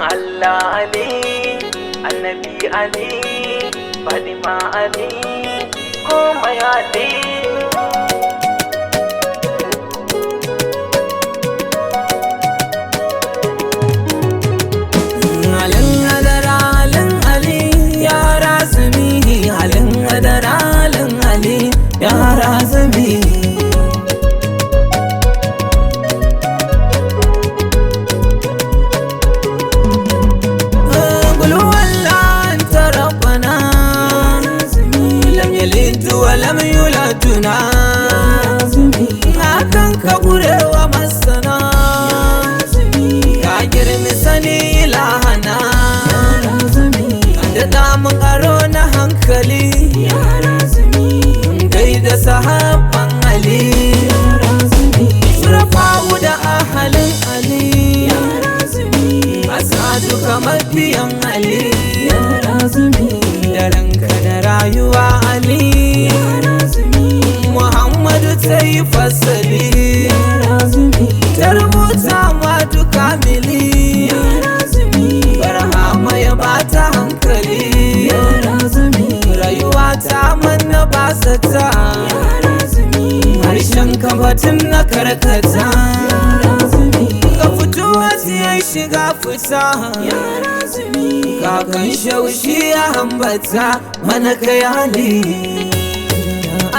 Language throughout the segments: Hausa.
Allah Ali, Annabi Ali, Fatima Ali, komai Ali. ولم يولدنا akan ka gurewa masana ka girmi sani lahana da damun aro na hankali gaida sahabban Ali surafa'u da ahalin Ali asadu kamar biyan Ali da ranka da rayuwa Ali Muhammadu ta yi fasali ta rubuta ma duka mili barhama ya bata hankali rayuwa ta manna ba zata harshen kabatin na karkata ka fito wasu ya shiga fita kakan shaushi ya hambata mana kai Ali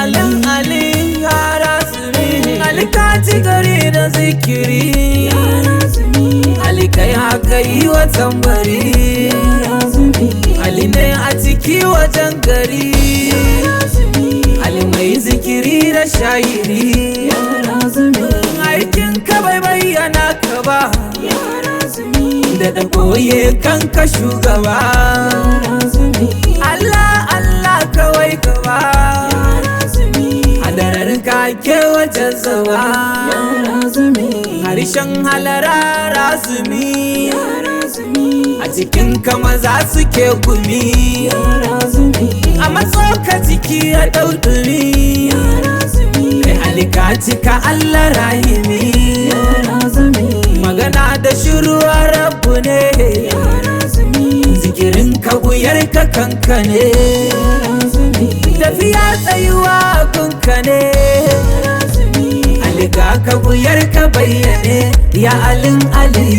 Alan Ali ya razumi Ali ka ci gari da zikiri Ali kai haka yi wa tambari Ali ne a ciki wajen gari Ali mai zikiri da shayiri aikin ka bai bayyana ka ba da da koye kanka shugaba Allah Allah kawai ka ba ke wajen zawa harshen halara razumi a cikin kama za su ke gumi a matsoka ciki ya daudumi kai halika cika Allah rahimi magana da shiru a rabu ne zikirin ka guyar ka kankane tafiya tsayuwa gunka ne aliga ka buyar ka bayyane ya alin Ali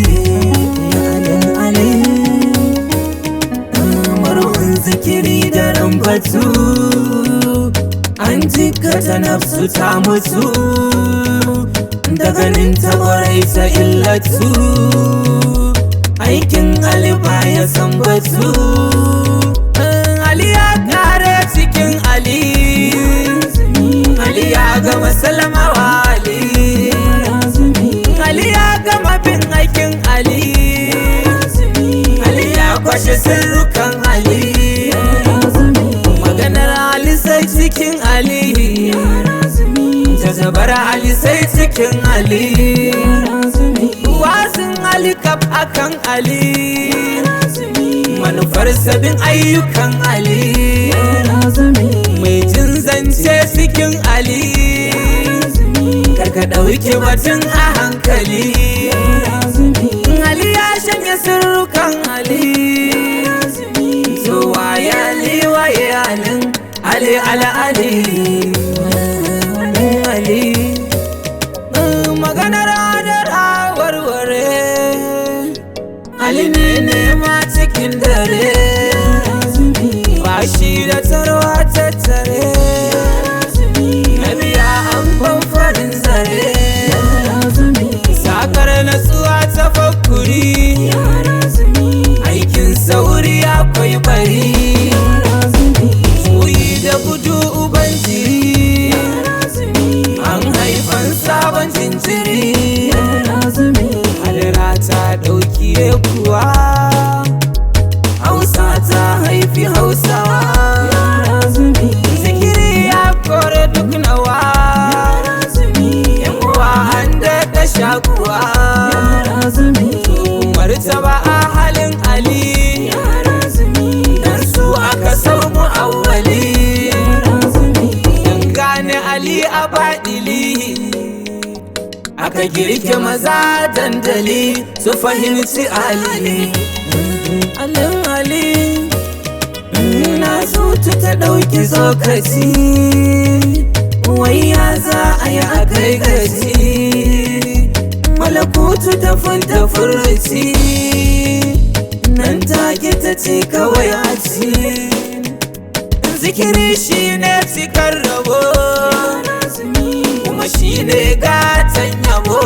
murhun zikiri da rambatu an jikata nafsu ta mutu da ganin ta kwarai ta illatu aikin Ali baya san batu Ali ya kare cikin Ali Ali ya gama salama wa Ali Ali ya gama bin aikin Ali Ali ya kwashe sirrukan Ali maganar Ali sai cikin Ali jazabar Ali sai cikin Ali wasin Ali kaf akan Ali manufar sabin ayyukan Ali mai jin zance cikin Ali karka ɗauki batun a hankali Ali ya shanye sirrukan Ali so waye Ali waye alin Ali ala Ali Ali maganar adara warware Ali ne ma cikin dare ba shi da tarwa tattare nabiya an farin zare sakar natsuwa ta fakuri aikin sauri akwai bari tsoyi da gudu uban jiri an haifan sabon jinjiri hadara ta ɗauki kuwa Hausa ta haifi Hausawa zikiri ya kore duk nawa yan uwa an daɗa shakuwa martaba a halin Ali dan su aka samu awwali dan gane Ali a baɗili aka girke maza dandali su fahimci Ali. Ali na zuci ta ɗauki tsokaci, wai ya za a yi a kai gaci, malakutu ta funta furuci, nan take ta ce kawai a ci. Zikiri shi ne cikar rabo, kuma shi ne gatan yabo,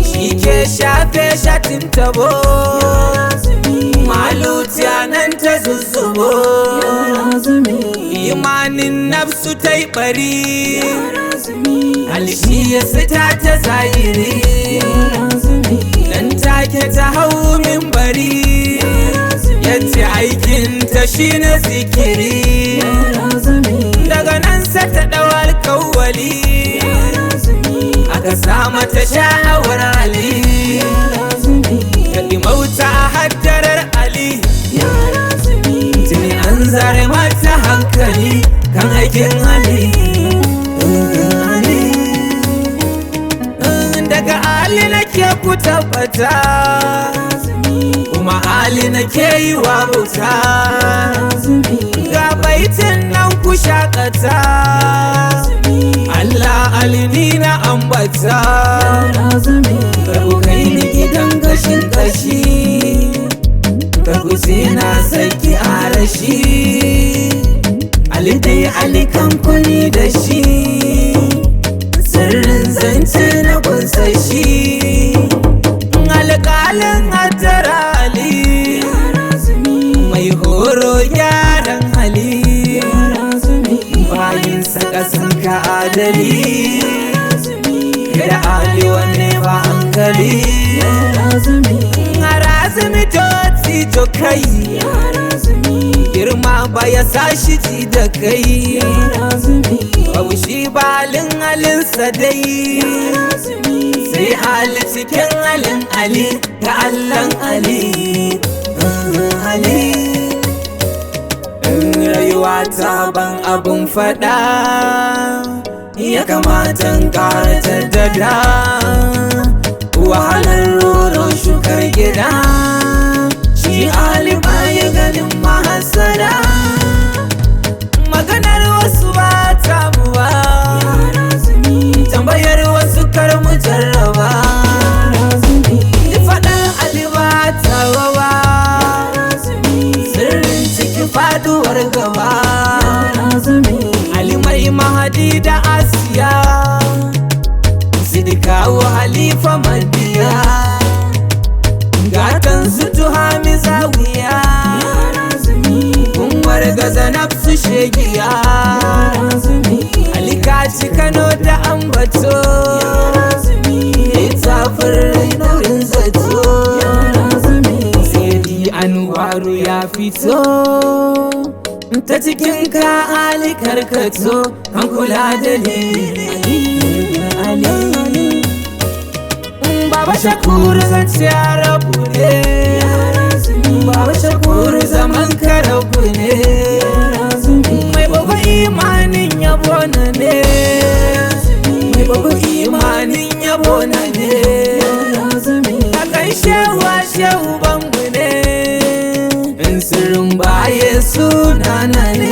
shi ke shafe shatin tabo, malutiya nan ta zuzzubo, imanin nafsu ta yi bari, alshi ya sita ta zahiri, nan take ta hau minbari, yace aikinta shi na zikiri, daga nan sa ta ɗau alkawali, aka sa mata sha'awar Ali, ta ɗimauta a haddarar Ali, tuni an zare mata hankali kan aikin Ali. Daga Ali nake ku tabbata, kuma Ali nake yi wa bauta, ga baitin nan ku shakata, Allah Ali ni na ambata, karku kai ni gidan gashin kashi, karku sai na saki a rashi, Ali dai Ali kan kuni da shi, sirrin zance na kunsa shi, alƙalin haddara Ali, mai horo gyaran hali, bayinsa ƙasan ka adali, da Ali wanne ba hankali, harazumi to to kai, girma ba ya sa shi ji da kai, babu shi balin halinsa dai, sai Ali cikin halin Ali ga Allahn Ali. Rayuwa ta ban abun faɗa, ya kamata in ƙara jaddada, wahalar roro shukar gida, shi Ali baya ganin mahassada, maganar wasu ba ta buwa, tambayar wasu kar mu jarraba, faɗan Ali ba ta rawa, sirrin ciki faduwar gaba, Ali mai Mahadi da Asiya, Sidikawo Halifa Madiya, gatan su Tuhami Zawiya, kun wargaza nafsu shegiya, Ali ka ci Kano da ambato, littafin rainorin zato, Sayyidi Anwaru ya fito, ta cikin ka Ali karkato, an kula da ni Baba Shakur zance ya rabu ne, Baba Shakur zaman ka rabu ne, mai babu imanin yabo na ne, mai babu imanin yabo na ne, a kan shewa shehu bangu ne, in sirrin baye sunana ne,